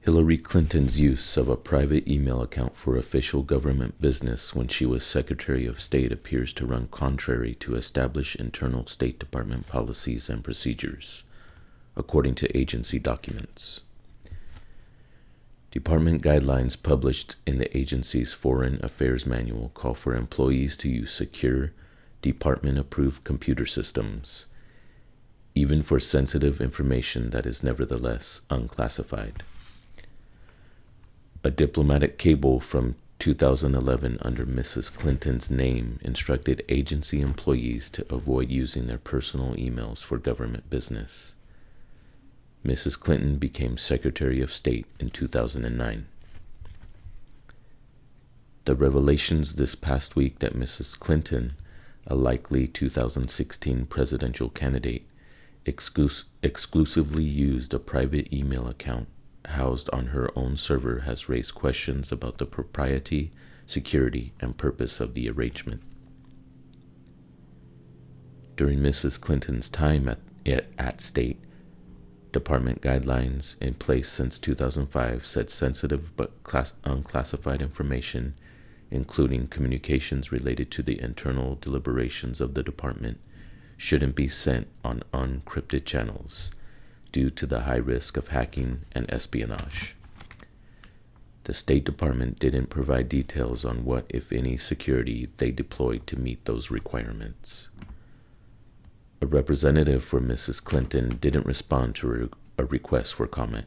Hillary Clinton's use of a private email account for official government business when she was Secretary of State appears to run contrary to established internal State Department policies and procedures, according to agency documents. Department guidelines published in the agency's Foreign Affairs Manual call for employees to use secure, department-approved computer systems, even for sensitive information that is nevertheless unclassified. A diplomatic cable from 2011 under Mrs. Clinton's name instructed agency employees to avoid using their personal emails for government business. Mrs. Clinton became Secretary of State in 2009. The revelations this past week that Mrs. Clinton, a likely 2016 presidential candidate, exclusively used a private email account housed on her own server has raised questions about the propriety, security, and purpose of the arrangement. During Mrs. Clinton's time at State, Department guidelines in place since 2005 said sensitive but unclassified information, including communications related to the internal deliberations of the department, shouldn't be sent on unencrypted channels due to the high risk of hacking and espionage. The State Department didn't provide details on what, if any, security they deployed to meet those requirements. A representative for Mrs. Clinton didn't respond to a request for comment.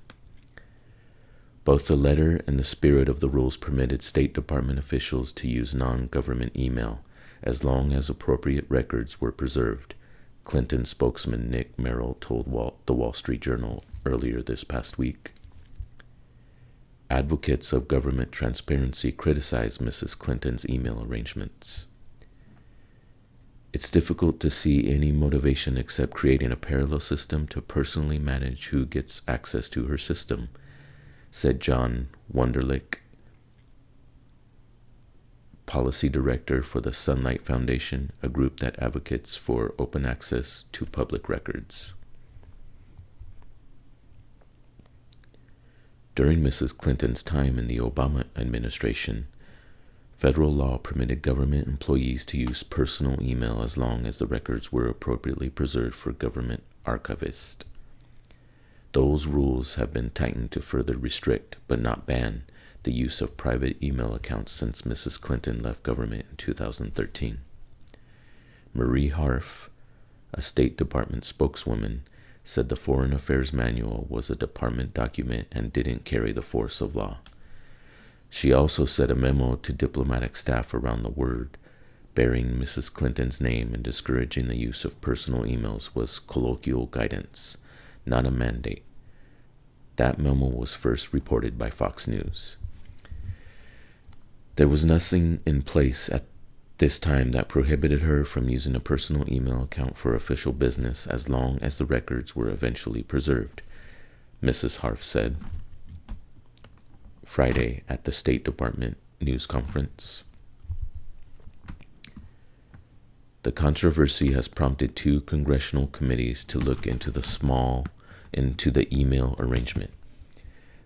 Both the letter and the spirit of the rules permitted State Department officials to use non-government email as long as appropriate records were preserved, Clinton spokesman Nick Merrill told the Wall Street Journal earlier this past week. Advocates of government transparency criticized Mrs. Clinton's email arrangements. It's difficult to see any motivation except creating a parallel system to personally manage who gets access to her system, said John Wunderlich, Policy Director for the Sunlight Foundation, a group that advocates for open access to public records. During Mrs. Clinton's time in the Obama administration, federal law permitted government employees to use personal email as long as the records were appropriately preserved for government archivists. Those rules have been tightened to further restrict, but not ban, the use of private email accounts since Mrs. Clinton left government in 2013. Marie Harf, a State Department spokeswoman, said the Foreign Affairs Manual was a department document and didn't carry the force of law. She also said a memo to diplomatic staff around the world bearing Mrs. Clinton's name and discouraging the use of personal emails was colloquial guidance, not a mandate. That memo was first reported by Fox News. There was nothing in place at this time that prohibited her from using a personal email account for official business as long as the records were eventually preserved, Mrs. Harf said Friday at the State Department news conference. The controversy has prompted two congressional committees to look into the email arrangement.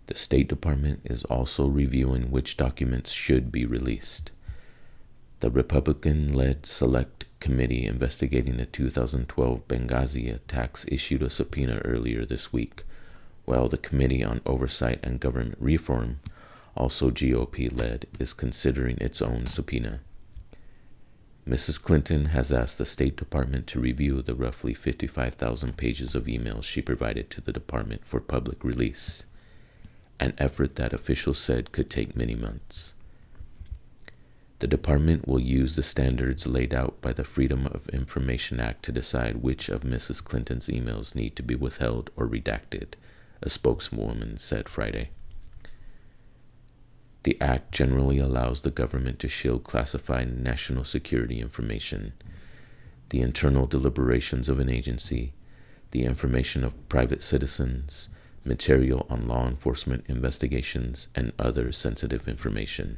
The State Department is also reviewing which documents should be released. The Republican-led Select Committee investigating the 2012 Benghazi attacks issued a subpoena earlier this week, while the Committee on Oversight and Government Reform, also GOP-led, is considering its own subpoena. Mrs. Clinton has asked the State Department to review the roughly 55,000 pages of emails she provided to the department for public release, an effort that officials said could take many months. The department will use the standards laid out by the Freedom of Information Act to decide which of Mrs. Clinton's emails need to be withheld or redacted, a spokeswoman said Friday. The act generally allows the government to shield classified national security information, the internal deliberations of an agency, the information of private citizens, material on law enforcement investigations, and other sensitive information.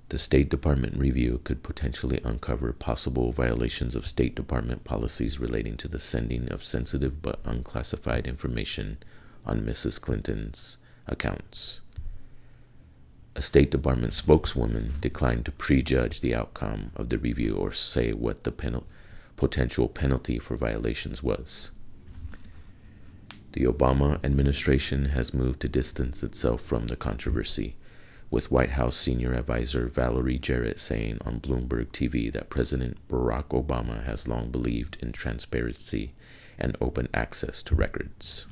The State Department review could potentially uncover possible violations of State Department policies relating to the sending of sensitive but unclassified information on Mrs. Clinton's accounts. A State Department spokeswoman declined to prejudge the outcome of the review or say what the potential penalty for violations was. The Obama administration has moved to distance itself from the controversy, with White House senior advisor Valerie Jarrett saying on Bloomberg TV that President Barack Obama has long believed in transparency and open access to records.